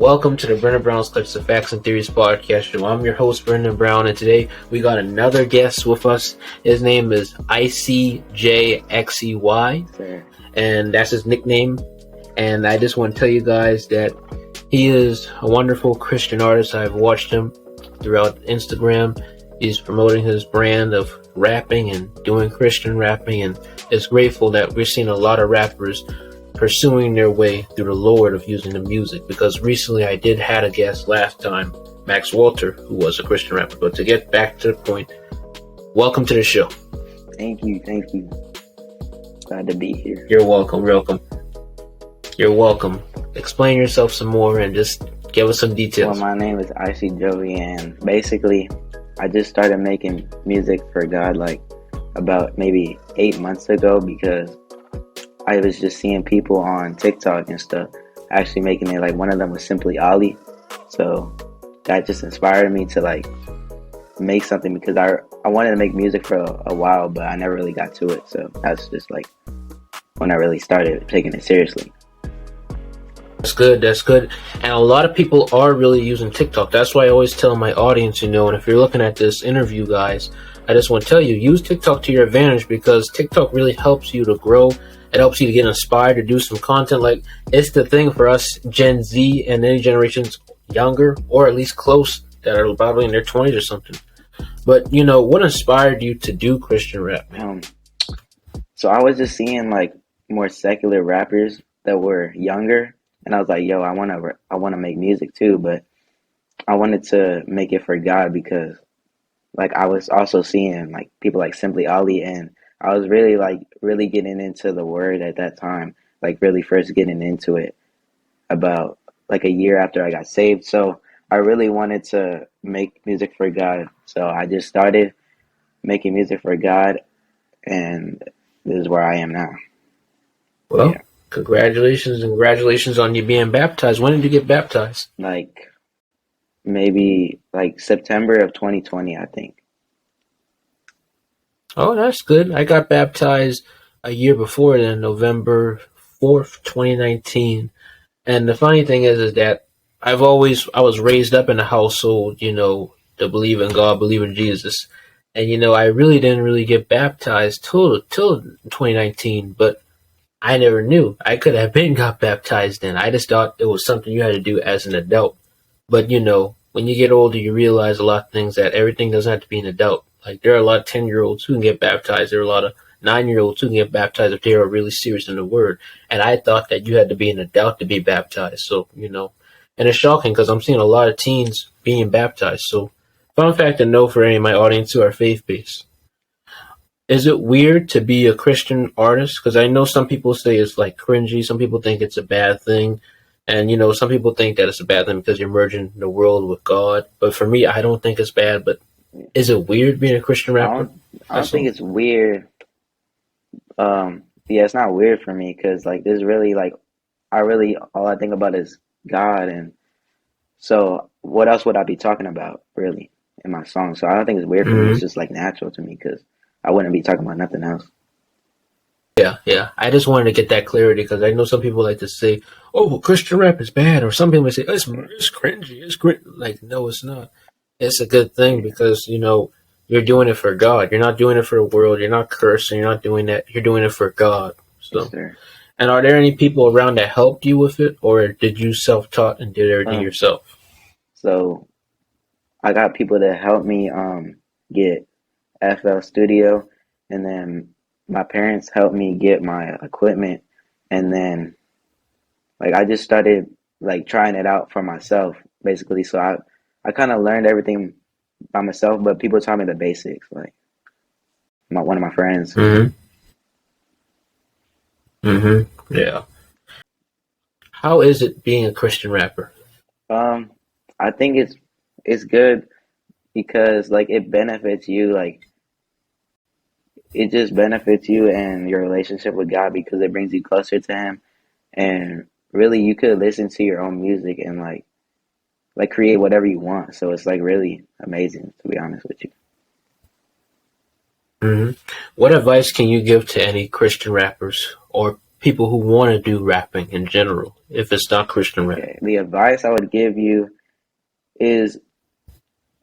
Welcome to the Brendan Brown's Clips of Facts and Theories podcast show. I'm your host, Brendan Brown, and today we got another guest with us. His name is ICJXEY, and that's his nickname. And I just want to tell you guys that he is a wonderful Christian artist. I've watched him throughout Instagram. He's promoting his brand of rapping and doing Christian rapping, and it's grateful that we're seeing a lot of rappers pursuing their way through the Lord of using the music, because recently I did had a guest last time, Max Walter, who was a Christian rapper. But to get back to the point, welcome to the show. Thank you. Glad to be here. You're welcome. Explain yourself some more and just give us some details. Well, my name is Icy Joey, and basically I just started making music for God like about maybe 8 months ago, because I was just seeing people on TikTok and stuff actually making it. Like, one of them was Simply Ali, so that just inspired me to like make something, because I wanted to make music for a while, but I never really got to it. So that's just like when I really started taking it seriously. That's good. And a lot of people are really using TikTok. That's why I always tell my audience, and if you're looking at this interview, guys, I just want to tell you, use TikTok to your advantage, because TikTok really helps you to grow. It helps you to get inspired to do some content. Like, it's the thing for us Gen Z and any generations younger, or at least close, that are probably in their 20s or something. But, what inspired you to do Christian rap? So I was just seeing like more secular rappers that were younger, and I was like, yo, I want to make music too, but I wanted to make it for God, because like I was also seeing like people like Simply Ali, and I was really getting into the word at that time, like really first getting into it about like a year after I got saved. So I really wanted to make music for God. So I just started making music for God, and this is where I am now. Well, yeah. Congratulations on you being baptized. When did you get baptized? Like maybe like September of 2020, I think. Oh, that's good. I got baptized a year before then, November 4th, 2019. And the funny thing is that I was raised up in a household, to believe in God, believe in Jesus. And, I really didn't get baptized till 2019, but I never knew. I could have got baptized then. I just thought it was something you had to do as an adult. But, when you get older, you realize a lot of things, that everything doesn't have to be an adult. Like, there are a lot of 10-year-olds who can get baptized. There are a lot of 9-year-olds who can get baptized if they are really serious in the word. And I thought that you had to be an adult to be baptized. So, and it's shocking, because I'm seeing a lot of teens being baptized. So, fun fact to know for any of my audience who are faith-based. Is it weird to be a Christian artist? Because I know some people say it's like cringy. Some people think it's a bad thing. And, some people think that it's a bad thing because you're merging the world with God. But for me, I don't think it's bad. But is it weird being a Christian rapper? I don't think it's weird. Yeah, it's not weird for me, because like this really like all I think about is God, and so what else would I be talking about really in my song? So I don't think it's weird for me. It's just like natural to me, because I wouldn't be talking about nothing else. Yeah. I just wanted to get that clarity, because I know some people like to say, "Oh, well, Christian rap is bad," or some people say, "It's cringy." It's great. Like, no, it's not. It's a good thing, because you're doing it for God. You're not doing it for the world. You're not cursing. You're not doing that. You're doing it for God. So, yes, and are there any people around that helped you with it, or did you self-taught and did everything yourself? So I got people that helped me get FL Studio, and then my parents helped me get my equipment, and then like I just started like trying it out for myself, basically. So I kind of learned everything by myself, but people taught me the basics, like one of my friends. Yeah. How is it being a Christian rapper? I think it's good, because like it benefits you, like it just benefits you and your relationship with God, because it brings you closer to Him, and really you could listen to your own music and like create whatever you want. So it's like really amazing, to be honest with you. What advice can you give to any Christian rappers or people who want to do rapping in general, if it's not Christian rap? Okay. The advice I would give you is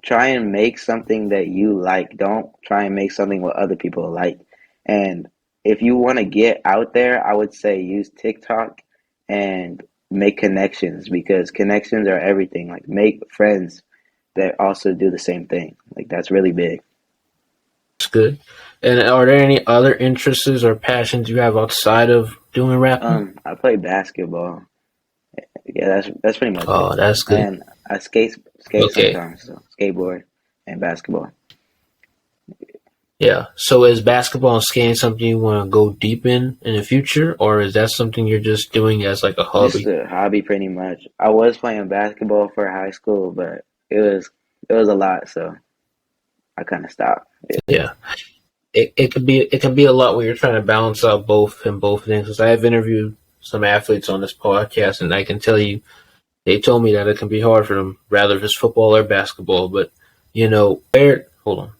try and make something that you like. Don't try and make something what other people like. And if you want to get out there, I would say use TikTok and make connections because connections are everything. Like make friends that also do the same thing. Like that's really big. That's good. And are there any other interests or passions you have outside of doing rapping? I play basketball. Yeah, that's pretty much it. Oh, that's good. And I skate Okay. sometimes, so skateboard and basketball. Yeah. So is basketball and skating something you want to go deep in the future, or is that something you're just doing as like a Just hobby? a hobby, pretty much. I was playing basketball for high school, but it was a lot, so I kind of stopped. Yeah. It can be a lot where you're trying to balance out both things. 'Cause I have interviewed some athletes on this podcast, and I can tell you they told me that it can be hard for them, rather if it's football or basketball. But where? Hold on.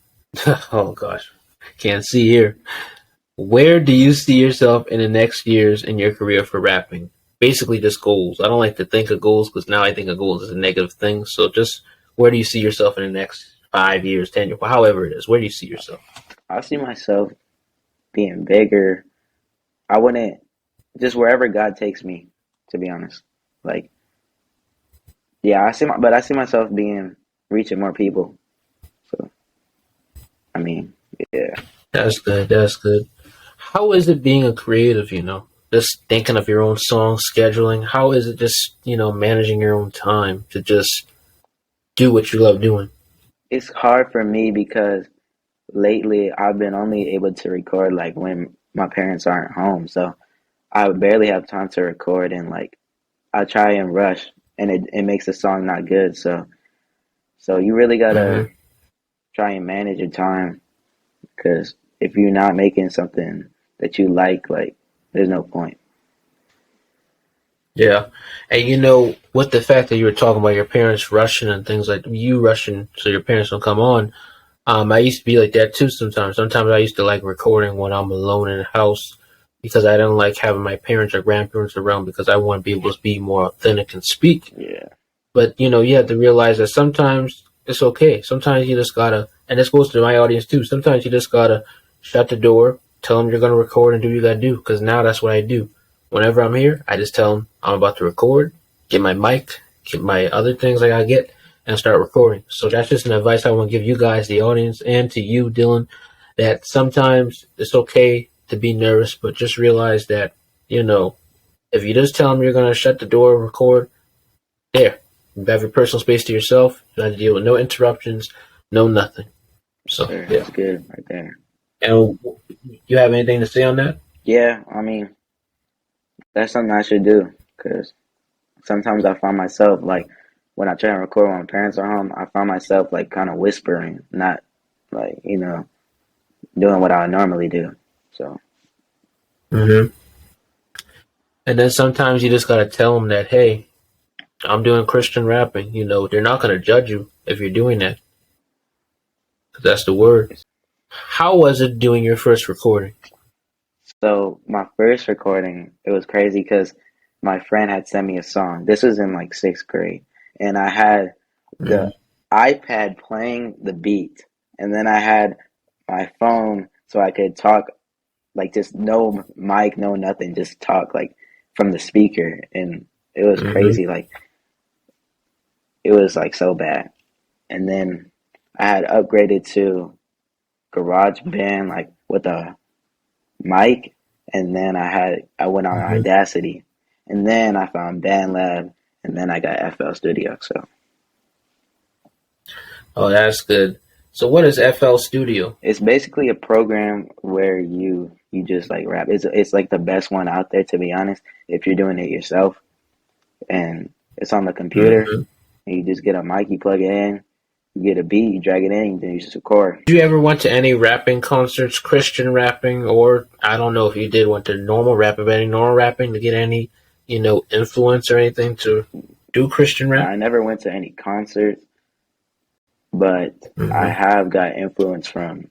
Oh gosh, can't see here. Where do you see yourself in the next years in your career for rapping? Basically, just goals. I don't like to think of goals because now I think of goals as a negative thing. So just where do you see yourself in the next 5 years, 10 years, however it is? Where do you see yourself? I see myself being bigger. I wouldn't just wherever God takes me, to be honest. Like, yeah, but I see myself being reaching more people. So, I mean, yeah. That's good. That's good. How is it being a creative? Just thinking of your own song, scheduling. How is it just managing your own time to just do what you love doing? It's hard for me because lately I've been only able to record like when my parents aren't home. So I barely have time to record and like I try and rush and it makes the song not good. So you really gotta Hmm. try and manage your time because if you're not making something that you like, there's no point. Yeah, and with the fact that you were talking about your parents rushing and things like you rushing so your parents don't come on. I used to be like that too sometimes. Sometimes I used to like recording when I'm alone in the house because I didn't like having my parents or grandparents around because I want to be able to be more authentic and speak. Yeah, But you have to realize that sometimes it's okay. Sometimes you just gotta, and this goes to my audience too. Sometimes you just gotta shut the door, tell them you're gonna record, and do what you gotta do. Because now that's what I do. Whenever I'm here, I just tell them I'm about to record, get my mic, get my other things I gotta get, and start recording. So that's just an advice I want to give you guys, the audience, and to you, Dylan, that sometimes it's okay to be nervous, but just realize that you know if you just tell them you're gonna shut the door, record, there. You have your personal space to yourself. You don't have to deal with no interruptions, no nothing. So, sure, yeah. that's good right there. And you have anything to say on that? Yeah, I mean that's something I should do because sometimes I find myself like when I try and record when my parents are home, I find myself like kind of whispering, not like doing what I normally do. So Hmm. And then sometimes you just got to tell them that, hey, I'm doing Christian rapping. They're not going to judge you if you're doing that. 'Cause that's the word. How was it doing your first recording? so my first recording, it was crazy because my friend had sent me a song. This was in like sixth grade, and I had Hmm. the iPad playing the beat, and then I had my phone so I could talk like just no mic, no nothing, just talk like from the speaker, and it was Hmm. crazy. Like it was like so bad, and then I had upgraded to GarageBand like with a mic, and then I went on Hmm. Audacity, and then I found BandLab, and then I got FL Studio. So Oh, that's good. So, what is FL Studio? it's basically a program where you just like rap. It's like the best one out there to be honest. If you're doing it yourself, and it's on the computer, Hmm. and you just get a mic, you plug it in, you get a beat, you drag it in, and then you just record. Did you ever went to any rapping concerts, Christian rapping, or I don't know if you did went to normal rapping, but any normal rapping to get any, influence or anything to do Christian Now rap? I never went to any concerts, but I Hmm. have got influence from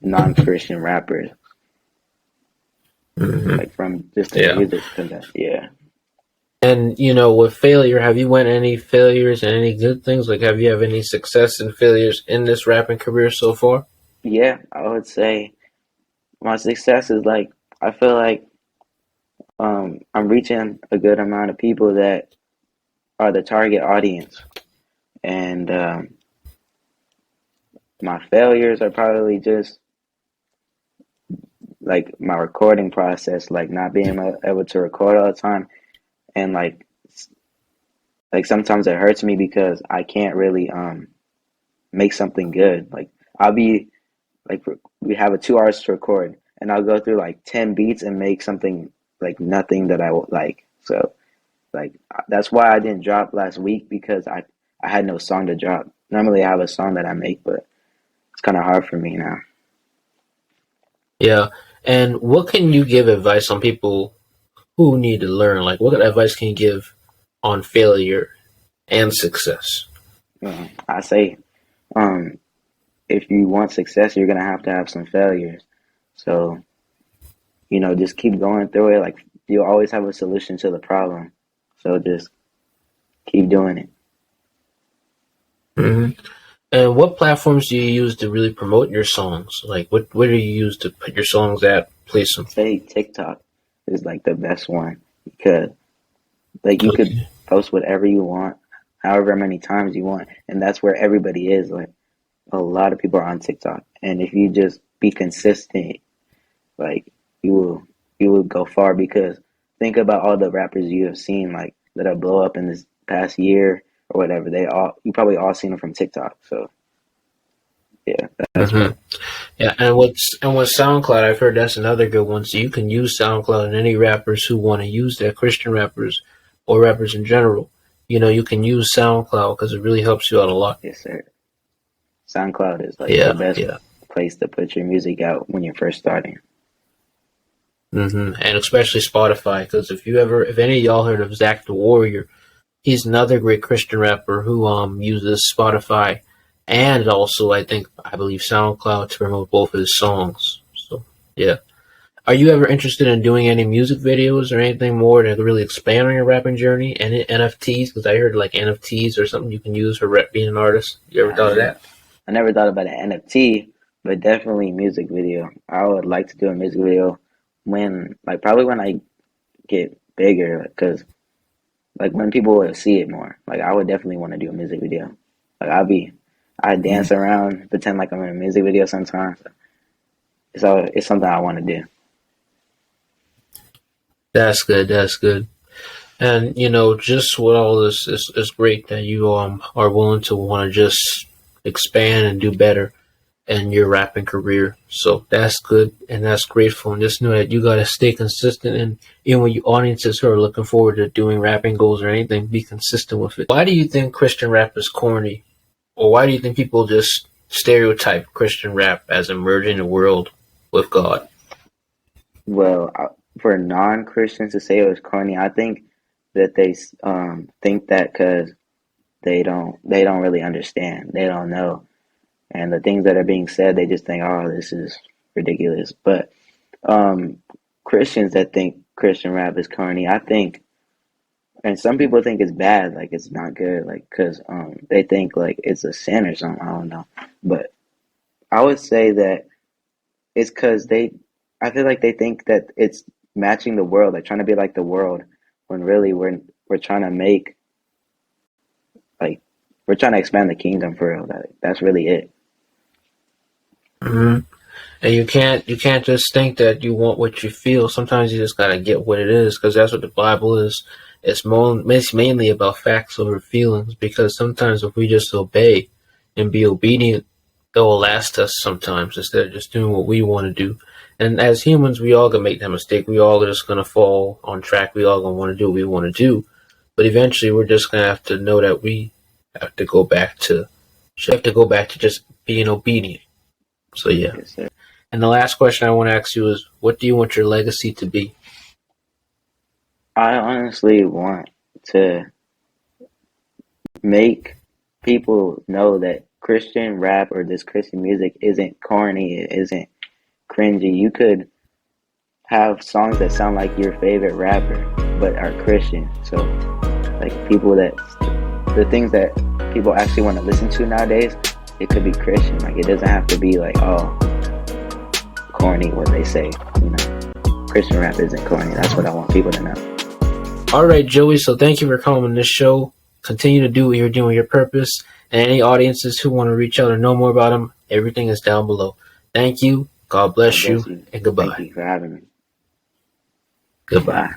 non-Christian rappers. Hmm. like from just the Yeah. music. Cause yeah, And with failure, have you went any failures and any good things? Like, have you have any success and failures in this rapping career so far? yeah, I would say my success is like I feel like I'm reaching a good amount of people that are the target audience, and my failures are probably just like my recording process, like not being able to record all the time, and like sometimes it hurts me because I can't really make something good. Like I'll be like we have a 2 hours to record, and I'll go through like 10 beats and make something like nothing that I would like. So like that's why I didn't drop last week because I had no song to drop. Normally I have a song that I make, but it's kind of hard for me now. Yeah. And what can you give advice on people who need to learn? Like, what advice can you give on failure and success? I say um if you want success, you're gonna have to have some failures. So just keep going through it. Like you always have a solution to the problem. So just keep doing it. Hmm. And what platforms do you use to really promote your songs? Like, what do you use to put your songs at, place them? Say TikTok is like the best one because like you could Okay. post whatever you want, however many times you want, and that's where everybody is. Like a lot of people are on TikTok, and if you just be consistent, like you will you will go far because think about all the rappers you have seen like that have blow up in this past year or whatever. They all you probably all seen them from TikTok. So yeah, that's Hmm. why. Yeah, and with SoundCloud, I've heard that's another good one. So you can use SoundCloud, and any rappers who want to use that, Christian rappers or rappers in general, you can use SoundCloud because it really helps you out a lot. Yes, sir. SoundCloud is like the Yeah, best yeah. place to put your music out when you're first starting. And especially Spotify, because if any of y'all heard of Zach the Warrior, he's another great Christian rapper who uses Spotify and also I believe SoundCloud to promote both of his songs. So yeah. Are you ever interested in doing any music videos or anything more to really expand on your rapping journey? And NFTs, because I heard like NFTs or something you can use for being an artist. You ever I thought of never that? I never thought about an NFT, but definitely music video. I would like to do a music video when like probably when I get bigger because like when people will see it more. Like I would definitely want to do a music video. Like I dance around, pretend like I'm in a music video sometimes. It's something I want to do. That's good. That's good. And just with all this, it's great that you are willing to want to just expand and do better in your rapping career. So that's good and that's grateful. And just know that you gotta stay consistent. And even when you audiences who are looking forward to doing rapping goals or anything, be consistent with it. Why do you think Christian rap is corny, or why do you think people just stereotype Christian rap as emerging the world with God? Well, for non-Christians to say it was corny, I think that they think that because they don't really understand, they don't know, and the things that are being said, they just think, oh, this is ridiculous. But um, Christians that think Christian rap is corny, I think, and some people think it's bad, like it's not good, like because they think like it's a sin or something. I don't know, but I would say that it's because I feel like they think that it's matching the world, like trying to be like the world, when really we're trying to make like we're trying to expand the kingdom for real. That's really it. Hmm. And you can't just think that you want what you feel. Sometimes you just gotta get what it is, because that's what the Bible is. It's mainly about facts over feelings. Because sometimes if we just obey and be obedient, it will last us sometimes instead of just doing what we want to do. And as humans, we all gonna make that mistake. We all are just gonna fall on track. We all gonna want to do what we want to do. But eventually, we're just gonna have to know that we have to go back to just being obedient. So yeah. Yes, sir. And the last question I want to ask you is, what do you want your legacy to be? I honestly want to make people know that Christian rap or this Christian music isn't corny, it isn't cringy. You could have songs that sound like your favorite rapper, but are Christian. So, like people that the things that people actually want to listen to nowadays, it could be Christian. Like it doesn't have to be like, oh, corny what they say. You know, Christian rap isn't corny. That's what I want people to know. All right, Joey. So thank you for coming on this show. Continue to do what you're doing, your purpose. And any audiences who want to reach out or know more about him, everything is down below. Thank you. God bless you. And goodbye. Thank you for having me. Goodbye. Bye.